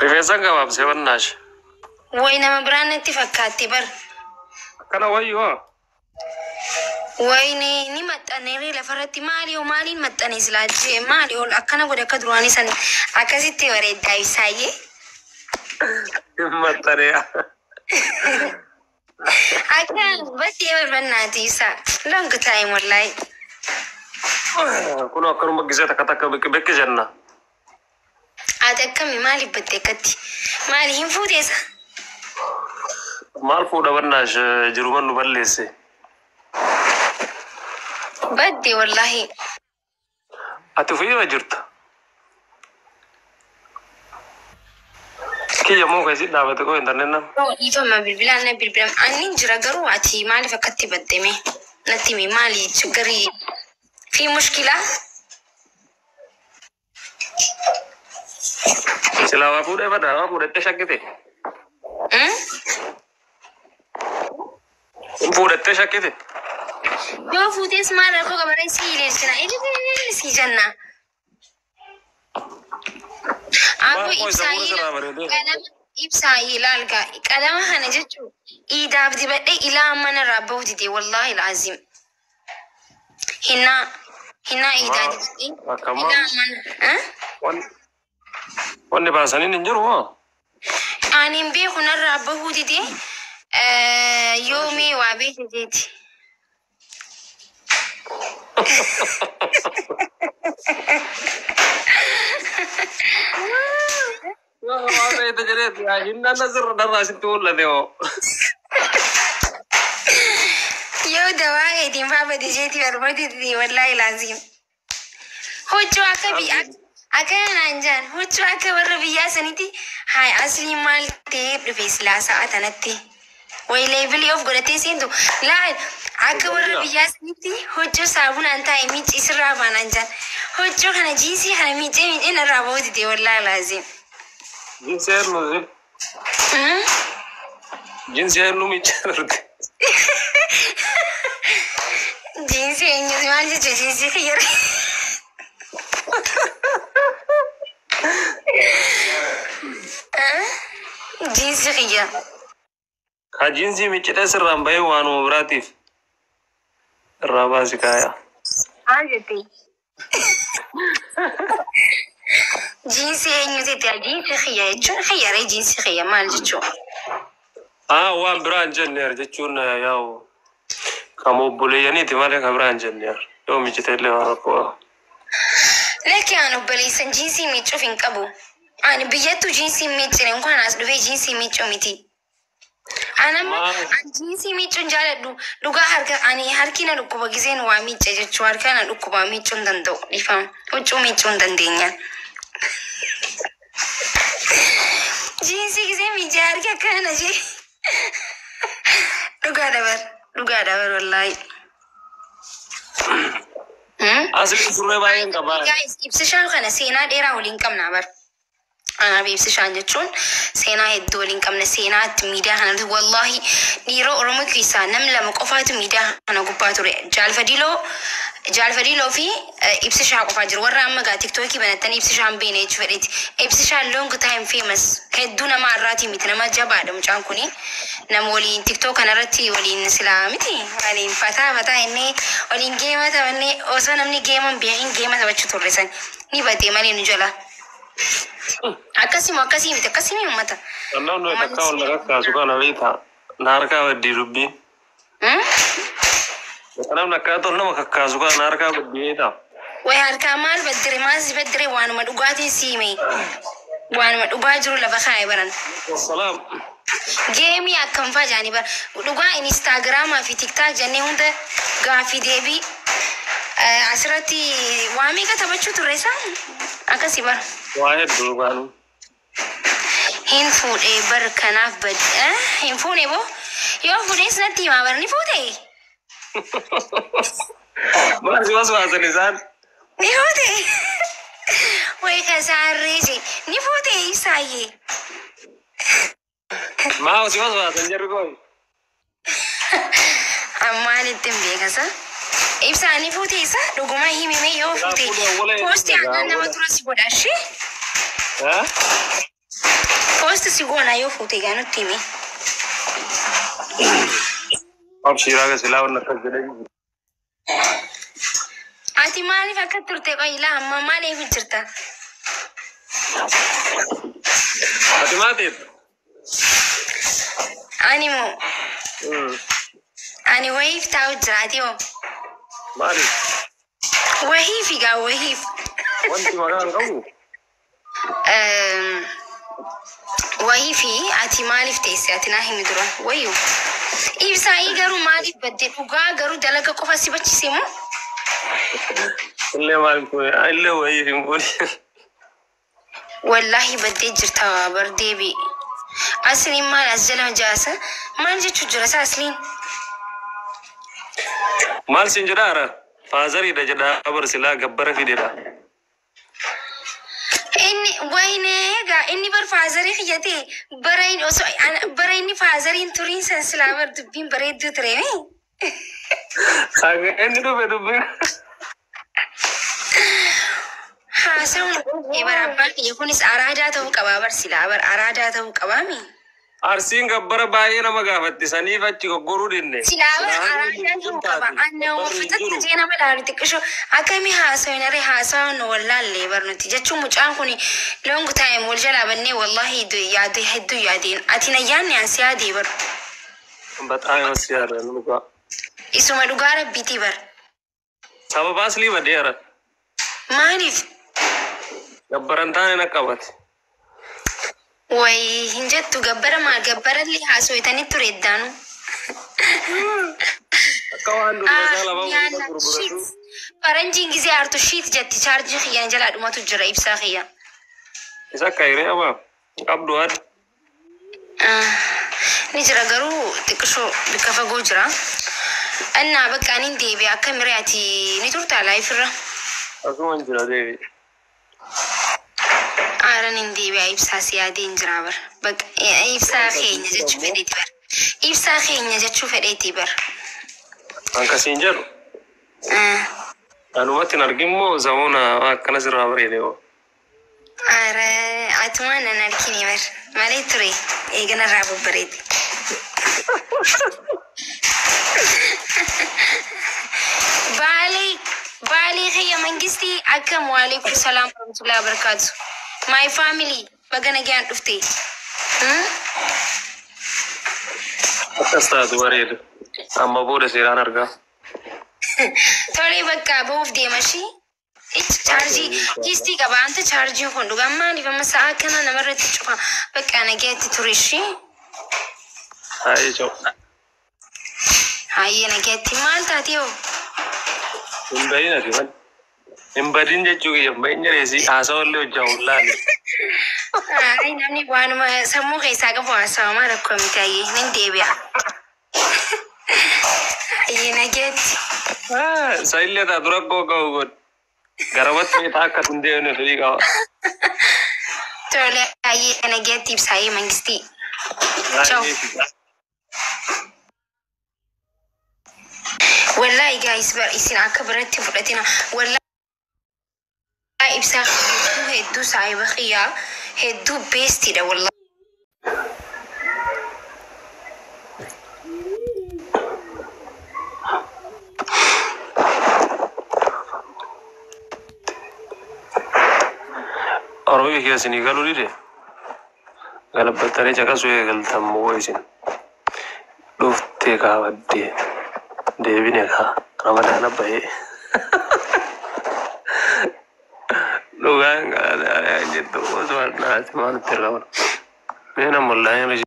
Rifeensa gabaabsee bannaash. Wayi nama biraan natti fakkaatti bar. Akkana wayyoo. Wayni ni maxxaneeree lafarratti maaliin maxxanee silaajee maali ol akkana godhe akka duraanii san akkasitti bareeddaa ibsaayyee. Maxxanee. Akka baddee barbannaati isaa long time wallahi. Kun akkanuma gisee takka bekki jenna. Ati akkami maaliif baddee akkatti maali hin fuuteessa? Maal fuudha bannaash jiruman nu balleesse. Baddee wallahi. Ati ofirra jirta. Kiyya moo kasi dhaabate koo internet nam. Ifama bilbilaan na bilbilam annin jira garuu ati maaliif akkatti baddeme natti mi maali garii fi mushkila. Sila waa fuudhee badaa waa fuudhattee shakkite. Fuudhattee shakkite. Yoo fuutees maal rakkoo qabaree si ilaalchina ilaalchi si janna. Aku ibsaa ilaalga qalama kana jechuun iidaaf dibadhee ilaa mana raabbahu dide wallahi laazim. Hinna iidaa dibadhee ilaa mana. Wanni baasaniin hin jiru moo? Anin beeku narraa bahuu dide yoomii waa beekte jeeti. Waa beekte jedheeti hinna nasirra darraa sitti mul'ate hoo. Yoo dawaa keetiin faafate jeeti barbaade dide wallahi laazim. Huccuu akka naan jaan huccuu akka warra biyyaa sanitti haay asli maal ta'eef dhufe silaa sa'a tanatti wayi leevilii of godhatee seentu laal akka warra biyyaa sanitti huccuu saabunaan taa'e miicii sirraa baanaan jaan huccuu kana jiisii kana miicee narraa bahuu dide wallahi laazim. Jinsi heernu miicee jirti. Jinsii eenyuti maal jechuun jinsii fayyada. Jinsi khiyya. Ka jinsi miicee sirraan bahee waanuma biraatiif irraa baasi kaaya. Ajeti. Jinsi eenyuti jinsi khiyya jechuun khiyyaree jinsi khiyya maal jechuun. Waan biraan jenneer jechuun yaa'u kamoo buleeyyaniiti malee kan biraan jenneer yoo miicee illee waan akkoo. Leki aan obboleessan jinsii miicuuf hin qabu. Ani biyyattuu jinsii miicine inkaan as dhufee jinsii miicuu miti. Anamma jinsii miicuun jaaladhu dhugaa harki na dhukkuba giseen waa miice jechuu harka na dhukkuba miicuu hin danda'u dhifama. Huccuu miicuu hin dandeenya. Jinsii gisee miicee harki akkana jee. Dhugaa dabar wallaahi. Asli surree baay'een qabaa. Guys, ibsishaan kana seenaa dheeraa waliin qabna bar. Anaaf ibsishaan jechuun seenaa hedduu waliin qabna seenaatti miidiyaa kanatti wallahi dhiiroo Oromoo keessaa nam lama qofaatu miidiyaa kana gubbaa ture. Jaalfadiloo fi ibsishaa qofaa jiru. Warra amma gaa tiktookii banattanii ibsishaan beene jechuu fedheeti. Ibsishaan long time famous hedduu nama har'aatii miti nama jabaadha mucaan kuni. Nama waliin tiktook kanarratti waliin silaa miti waliin fataa inni waliin geema taphannee osoo namni geeman beekin geema taphachuu turre san ni badee malee nu jala. Akkasii miti akkasii uummata. Naannoo takkaa ol nagakkaasu kana beektaa na harkaa baddii dubbiin. Namni akkaataa ol nama kakkaasu kana na harkaa baddii beektaa. Wayi harkaa maal baddire maas baddire waanuma dhugaatiin siime waanuma dhugaa jiru lafa kaa'e baran. Salaam. Geemii akkam fajaani bar dhugaa instaagiraamaa fi tiktaak jennee hunda gaafii deebii asirratti waa meeqa taphachuu turre isaa akkasii bar. Waa hedduu dhugaanu. Hin fuudhee bar kanaaf badde hin fuune boo yoo fuudhees natti himaa bar ni fuute. Maasi wasu waasan isaan. Ni fuute. Wayi kasaarree je ni fuute isaayyee. Maa si wasu waasan jarri kooyi. Ammaan ittiin beekasa. Ibsaanii fuute isa dhuguma himime yoo fuute. Poostii aannan nama tura si godha ishee. Post sigona yo fuute ganu timi. أبشر هذا سلاو النكجلي Ati maaliif akka turte qoy ilaa amma maaliif jirta? Ati maatiin? Ani moo ani wahiif taa'u jiraati oo. Maaliif? Wahiif egaa wahiif. Wanti maqaan qabu? Wahiifi ati maaliif teesse ati naa himi dura wayyuu. Ibsaayii garuu maaliif badde dhugaa garuu dalaga qofa si bachise moo? Illee maaliif kun illee wahiif hin boone. Wallahi badde jirta bardeebi. Asliin maal as jala jaasa maal jechuu jira saa asliin? Maal sin jedhaara? Faazariidha jedhaa abarsilaa gabbara fidedha. Inni wayne egaa inni bar faazarii fiyyate bara inni faazariin turiin san silaa bar dubbiin bareedduu ture mi? Inni dhufe dubbiin. Haasawun bara abbaan kiyya kunis araadaa ta'uu qabaa bar silaa bar araadaa ta'uu qabaa mi? Arsiin gabbara baay'ee nama gaafatti saniif achi goggoruu dinne. Silaa bar araadaa ta'uu qaba. Anna uffata jee nama laalu xiqqisho akkamii haasawin aree haasawun wallaallee barnuti jechuun mucaan kun long time wal jalaa bannee wallahi yaadee hedduu yaadeen ati na yaanne ansi yaadee bar. Baxaa yoo si yaada nuka. Isuma dhugaa rabbiitii bar. Sababa aslii badeera. Maaliif? Gabbaran taane na qabate. Way hinjettu gabbara maal gabbarallee haasawitanii ture eddaanu. Akka waan durba jaalaba waliin gurguratu. Faranjiin gisee hartu shiit jetti chaarjii xiyyan jalaa dhumatu jira ibsaa xiyya. Isa akka hiree abaa qabdu haadha. Ni jira garuu xiqqishoo bikka fagoo jira. Annaa bakka anin deebi'e akka miree ati ni turtaa laayifirra. Asuman jira deebi. Aaran hin deebi'aa ibsaa si yaadeen jira bar. Bakka ibsaa keenya jechuu fedheeti bar. Ibsaa keenya jechuu fedheeti bar. Akkasiin jedhu. Anumatti hin argin moo zamuuna akkana sirraa bareede hoo? Aara atumaan nan argine bar. Malee ture eeganarraa babbareede. Baalee kiyya mangistii akkam waalaikum salaam warahmatullahi wabarakatuh. My family bagana gaan dhufte. Akkas taatu bareeda. Amma booda seeraan argaa. Tole bakka bahuuf deemashi. Chargii kiistii qaba anta chargii kun dhugaa maaliif amma sa'a kana namarratti cufa bakka nagaatti tureshi. Haayee coo. Haayee nagaatti maal taatee hoo? Hin bahin ati man. Hin badin jechuu kiyya bahin jireesi haasawallee hojjaa hullaale. Ay namni waanuma sammuu keessaa qabu haasawamaa rakkoo miti hayyee nin deebi'a. Hayyee nagaatti. Saayillee taatu rakkoo qabu godhu. Garawatti meetaa akka hin deemne fedhii qaba. Tole hayyee nagaatti ibsaayee mangistii. Ciao. Wallahi guys bar isin akka biratti fudhatina wallahi ibsaa hedduu saayiba khiyyaa hedduu beestiidha wallahi. Oromoo kiyya isinii galuu dide galabbattanii caqasuu eegaltan moo isin dhuftee kaabaddee deebine kaa ramadaana bahee dhugaan gaazaaraa jettu osoo naati maanutti irraa mee namoonni